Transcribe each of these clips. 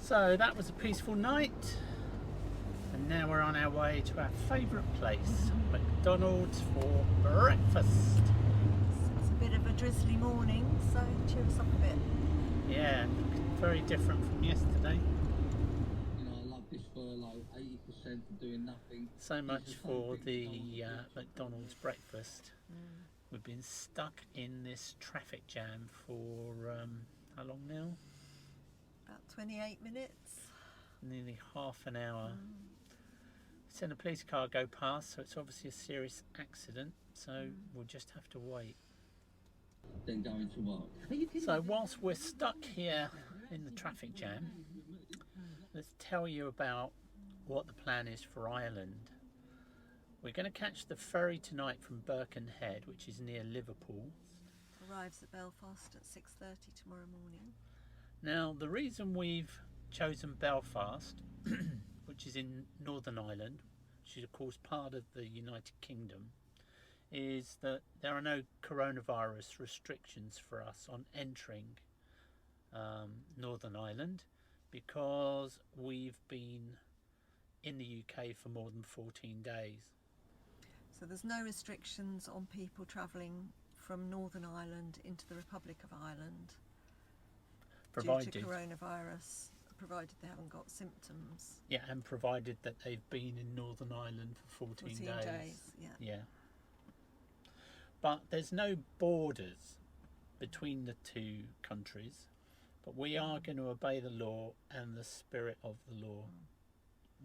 So that was a peaceful night, and now we're on our way to our favourite place, McDonald's, for breakfast. It's a bit of a drizzly morning, so cheer us up a bit. Yeah, very different from yesterday. You know, I love this furlough, 80% for doing nothing. So much for the McDonald's breakfast. We've been stuck in this traffic jam for how long now? About 28 minutes. Nearly half an hour. Seen a police car go past, so it's obviously a serious accident, so we'll just have to wait. Then going to work. So whilst we're stuck here in the traffic jam, let's tell you about what the plan is for Ireland. We're going to catch the ferry tonight from Birkenhead, which is near Liverpool. Arrives at Belfast at 6:30 tomorrow morning. Now, the reason we've chosen Belfast, which is in Northern Ireland, which is of course part of the United Kingdom, is that there are no coronavirus restrictions for us on entering Northern Ireland, because we've been in the UK for more than 14 days. So there's no restrictions on people travelling from Northern Ireland into the Republic of Ireland due to coronavirus, provided they haven't got symptoms. Yeah, and provided that they've been in Northern Ireland for 14 days. Yeah. But there's no borders between the two countries, but we are going to obey the law and the spirit of the law,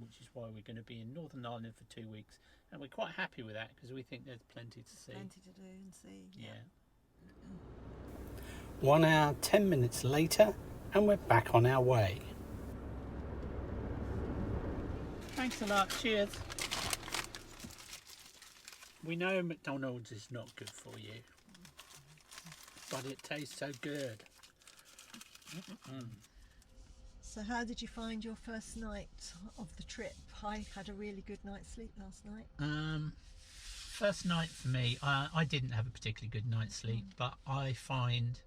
which is why we're going to be in Northern Ireland for 2 weeks, and we're quite happy with that because we think there's plenty to see. Plenty to do and see. Yeah. 1 hour, 10 minutes later, and we're back on our way. Thanks a lot. Cheers. We know McDonald's is not good for you, but it tastes so good. So how did you find your first night of the trip? I had a really good night's sleep last night. First night for me, I didn't have a particularly good night's sleep, but I find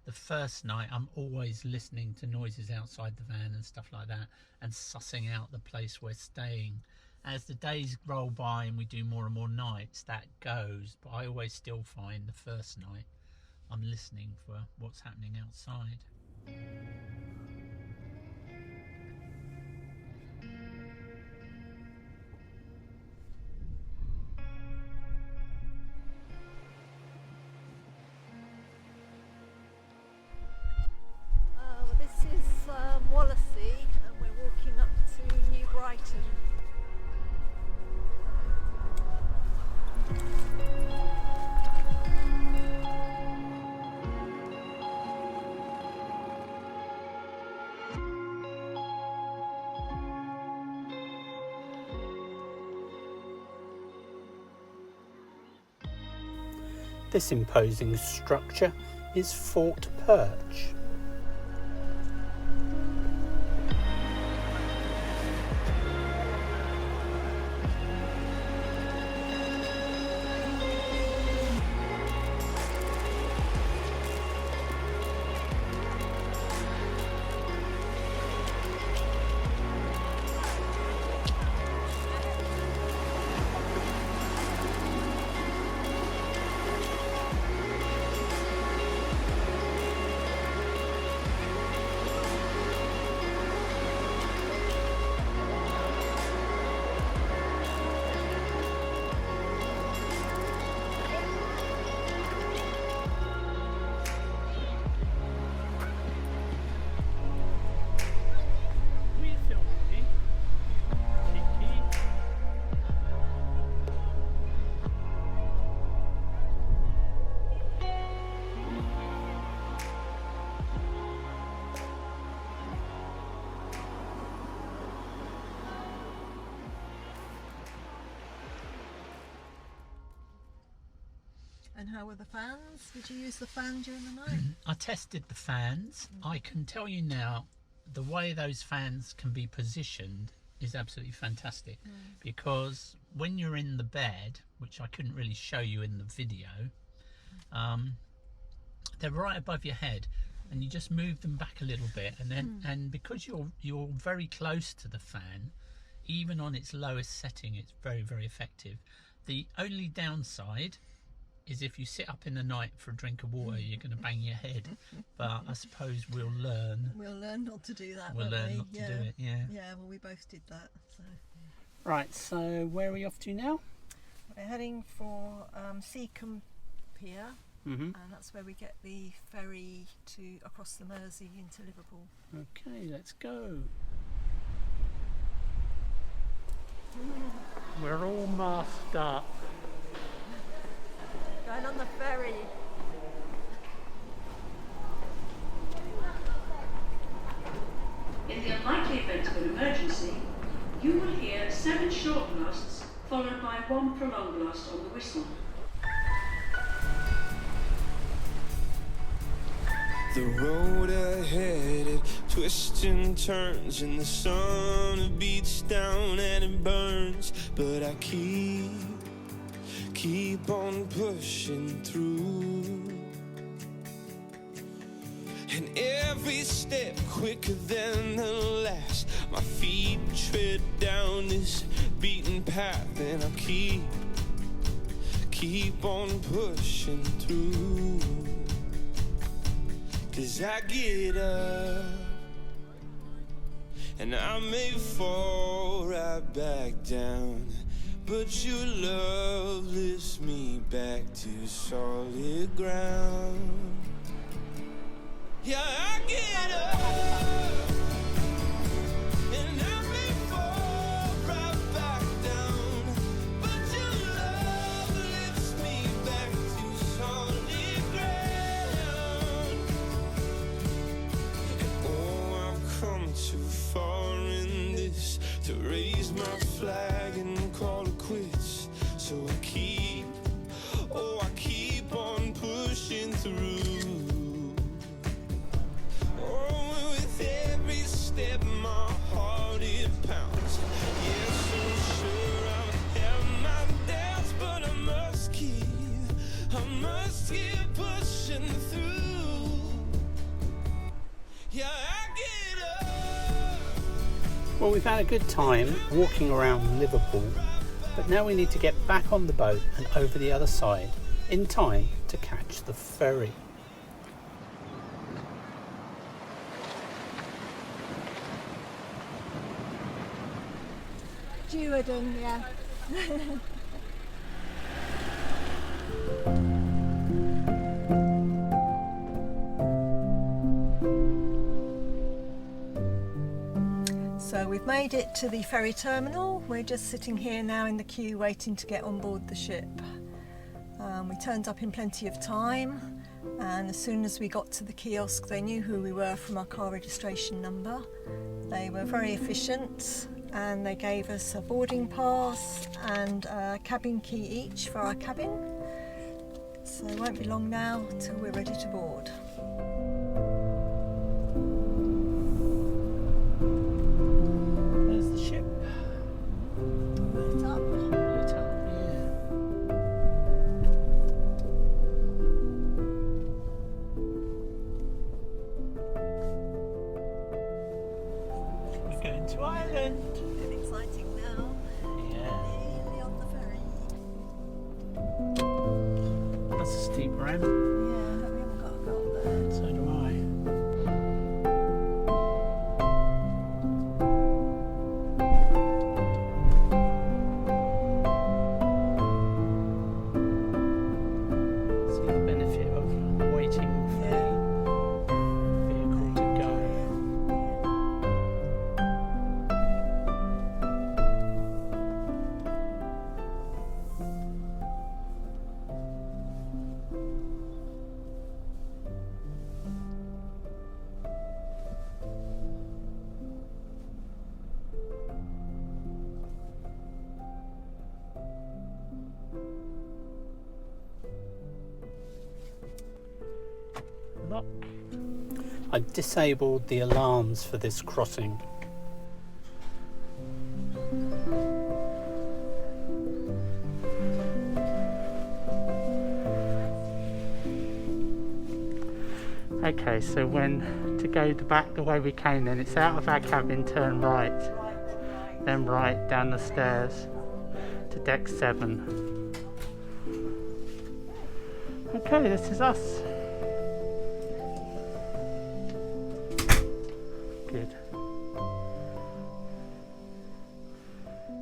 the first night I'm always listening to noises outside the van and stuff like that, and sussing out the place we're staying. As the days roll by and we do more and more nights, that goes, but I always still find the first night I'm listening for what's happening outside. Well, this is Wallasey, and we're walking up to New Brighton. This imposing structure is Fort Perch. And how were the fans? Did you use the fan during the night? I tested the fans. I can tell you now, the way those fans can be positioned is absolutely fantastic, because when you're in the bed, which I couldn't really show you in the video, they're right above your head. and you just move them back a little bit, and then and because you're very close to the fan, even on its lowest setting, it's very, very effective. The only downside is if you sit up in the night for a drink of water, you're going to bang your head. But I suppose we'll learn. We'll learn not to do that. We'll learn not to do it. Yeah. Yeah. Well, we both did that. So. Right. So where are we off to now? We're heading for Seacombe Pier, and that's where we get the ferry across the Mersey into Liverpool. Okay, let's go. We're all masked up. Going on the ferry. In the unlikely event of an emergency, you will hear 7 short blasts followed by 1 prolonged blast on the whistle. The road ahead, it twists and turns, and the sun beats down and it burns. But I keep on pushing through, and every step quicker than the last. My feet tread down this beaten path, and I keep on pushing through. 'Cause I get up, and I may fall right back down, but your love lifts me back to solid ground. Yeah, I get up, and I may fall right back down, but your love lifts me back to solid ground. And oh, I've come too far in this to raise my flag and call it quits. So I keep on pushing through. Oh, with every step my heart it pounds. Yes, I'm sure I'll have my doubts, but I must keep pushing through. Yeah, I get up. Well, we've had a good time walking around Liverpool, but now we need to get back on the boat and over the other side in time to catch the ferry. Duardon, yeah. So we've made it to the ferry terminal. We're just sitting here now in the queue waiting to get on board the ship. We turned up in plenty of time, and as soon as we got to the kiosk they knew who we were from our car registration number. They were very efficient, and they gave us a boarding pass and a cabin key each for our cabin. So it won't be long now till we're ready to board. There's the ship. Lit up. Lit up, yeah. We're going to Ireland. Bit exciting now. Yeah. Nearly on the ferry. That's a steep ramp. Yeah, we haven't got to go up there. So do I. See the benefit of waiting for the vehicle to go. Lock. I've disabled the alarms for this crossing. Okay, so to go back the way we came, then it's out of our cabin, turn right, then right down the stairs to deck 7. Okay, this is us. Good.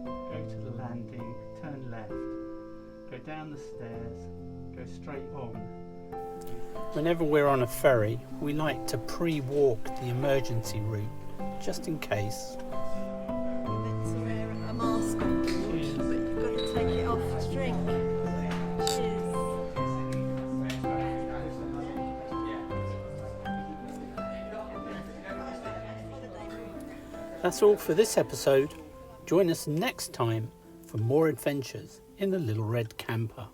Go to the landing, turn left, go down the stairs, go straight on. Whenever we're on a ferry, we like to pre-walk the emergency route, just in case. You're meant to wear a mask on board, but you've got to take it off to drink. Cheers. That's all for this episode. Join us next time for more adventures in the Little Red Camper.